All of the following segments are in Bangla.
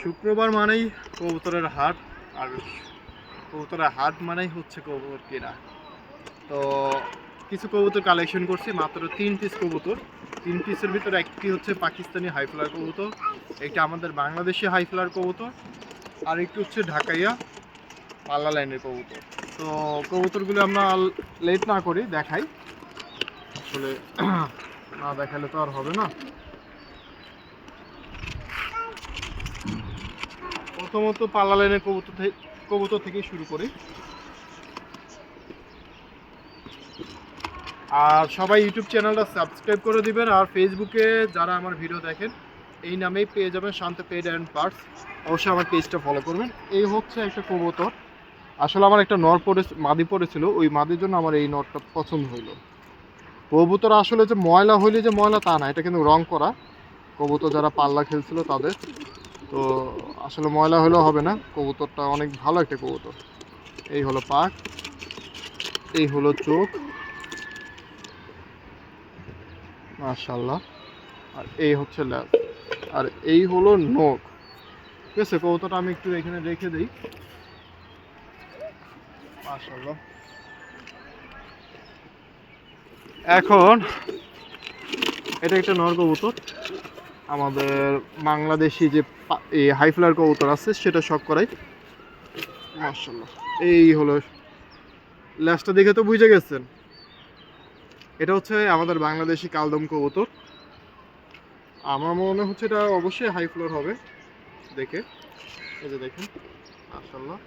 শুক্রবার মানেই কবুতরের হাট, আর কবুতরের হাট মানেই হচ্ছে কবুতর কেনা। তো কিছু কবুতর কালেকশন করছি, মাত্র 3 পিস কবুতর। 3 পিসের ভিতরে একটি হচ্ছে পাকিস্তানি হাইফ্লার কবুতর, একটা আমাদের বাংলাদেশি হাইফ্লার কবুতর, আর একটু হচ্ছে ঢাকাইয়া পাল্লা লাইনের কবুতর। তো কবুতরগুলো আমরা লেট না করি দেখাই, আসলে না দেখালে তো আর হবে না। প্রথমত পাল্লা লাইনের কবুতর থেকে শুরু করি। আর সবাই ইউটিউব চ্যানেলটা সাবস্ক্রাইব করে দিবেন, আর ফেসবুকে যারা আমার ভিডিও দেখেন এই নামেই পেয়ে যাবেন শান্ত পেড অ্যান্ড পার্টস। অবশ্যই আমার পেজটা ফলো করবেন। এই হচ্ছে একটা কবুতর, আসলে আমার একটা নর মাদি পড়েছিল, ওই মাদির জন্য আমার এই নরটা পছন্দ হইলো। কবুতর আসলে যে ময়লা হইলে যে ময়লা তা না, এটা কিন্তু রং করা কবুতর, যারা পাল্লা খেলছিল তাদের। তো আসলে ময়লা হলেও হবে না, কবুতরটা অনেক ভালো একটা কবুতর। এই হলো পাক, এই হলো চোখ, মাশাআল্লাহ, আর এই হচ্ছে ল্যাব, আর এই হলো নোক। ঠিক আছে, কবুতরটা আমি একটু এখানে রেখে দিই। মাশাআল্লাহ। এখন এটা একটা নর কবুতর, আমাদের বাংলাদেশি যে এই হাইফ্লার কবুতর আছে সেটা শখ করাই। মাশাআল্লাহ, এই হলো ল্যাজটা দেখে তো বুঝে গেছেন, এটা হচ্ছে আমাদের বাংলাদেশি কালদম কবুতর। আমার মনে হচ্ছে এটা অবশ্যই হাই ফ্লোর হবে দেখে। এই যে দেখেন, মাশাআল্লাহ।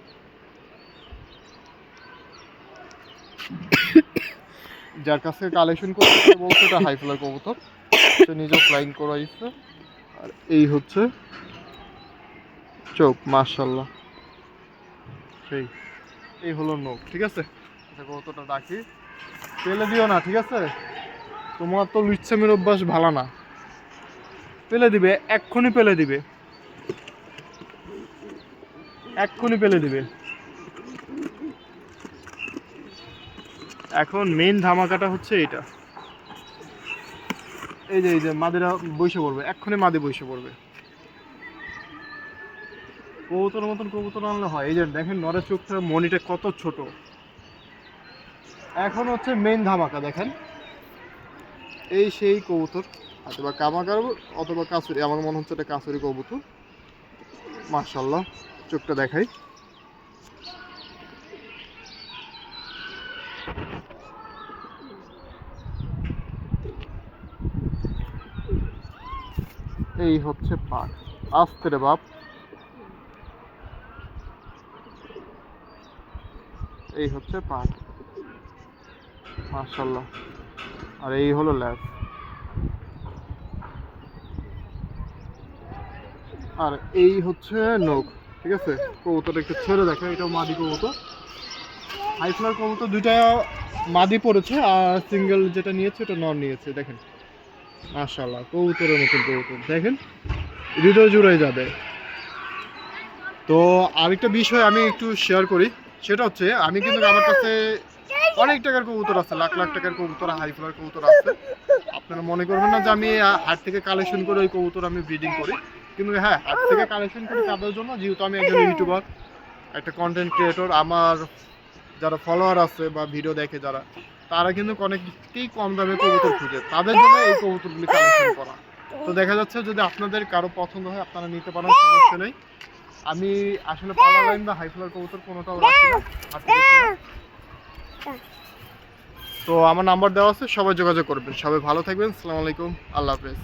যার কাছে কালেকশন করতে বলছে এটা হাই ফ্লোর কবুতর, সে নিজে ফ্লাইং করাইছে। আর এই হচ্ছে চোখ, মাশাআল্লাহ, সেই এই হলো নোক। ঠিক আছে, এটা কবুতরটা রাখি, ফেলে দিও না, ঠিক আছে? তোমার তো লুচ্ছামির অভ্যাস ভালো না, ফেলে দিবে এক্ষুনি, ফেলে দিবে এক্ষুনি, ফেলে দিবে। এখন মেইন ধামাকাটা হচ্ছে এটা, এই যে মাদিরা বসে পড়বে, এক্ষুনি মাদি বসে পড়বে। কবুতর মতন কবুতর আনলে হয়। এই যে দেখেন নরের চোখটা, মনিটা কত ছোট। এখন হচ্ছে মেইন ধামাকা, দেখেন এই সেই কবুতর, অথবা কামাকার অথবা কাসুরি, আমার মনে হচ্ছে এটা কাসুরি কবুতর। মাশাআল্লাহ, চোখটা দেখাই। এই হচ্ছে পাক, আস্তে রে বাপ। এই হচ্ছে পাক, মাশাআল্লাহ, আর এই হলো ল্যাব, আর এই হচ্ছে নোক। ঠিক আছে, কবুতরটা একটু ছেড়ে দেখো, এটাও মাদি কবুতর, হাই ফ্লার কবুতর। দুইটা মাদি পড়েছে, আর সিঙ্গেল যেটা নিয়েছে ওটা নর নিয়েছে। দেখেন মাশাআল্লাহ, কবুতরের মতন কবুতর, দেখেন হৃদয় জুড়ে যাবে। তো আরেকটা বিষয় আমি একটু শেয়ার করি, সেটা হচ্ছে আমি কিন্তু আমার কাছে অনেক টাকার কবুতর আছে, লাখ লাখ টাকার কবুতর, হাই ফ্লার কবুতর আছে। আপনারা মনে করবেন না যে আমি হাট থেকে কালেকশন করে ওই কবুতর আমি ব্রিডিং করি, কিন্তু হ্যাঁ, হাট থেকে কালেকশন করি তাদের জন্য, যেহেতু আমি একজন ইউটিউবার, একটা কন্টেন্ট ক্রিয়েটর। আমার যারা ফলোয়ার আছে বা ভিডিও দেখে যারা, তারা কিন্তু অনেকটাই কম দামে কবুতর খুঁজে, তাদের জন্য এই কবুতরগুলি কালেকশন করা। তো দেখা যাচ্ছে যদি আপনাদের কারো পছন্দ হয় আপনারা নিতে পারেন, সমস্যা নেই। আমি আসলে পাল্লা লাইন বা হাইফ্লার কবুতর কোনোটাও রাখি না, হাতে রাখি না। তো আমার নাম্বার দেওয়া আছে, সবাই যোগাযোগ করবেন। সবাই ভালো থাকবেন, আসসালামু আলাইকুম, আল্লাহ হাফেজ।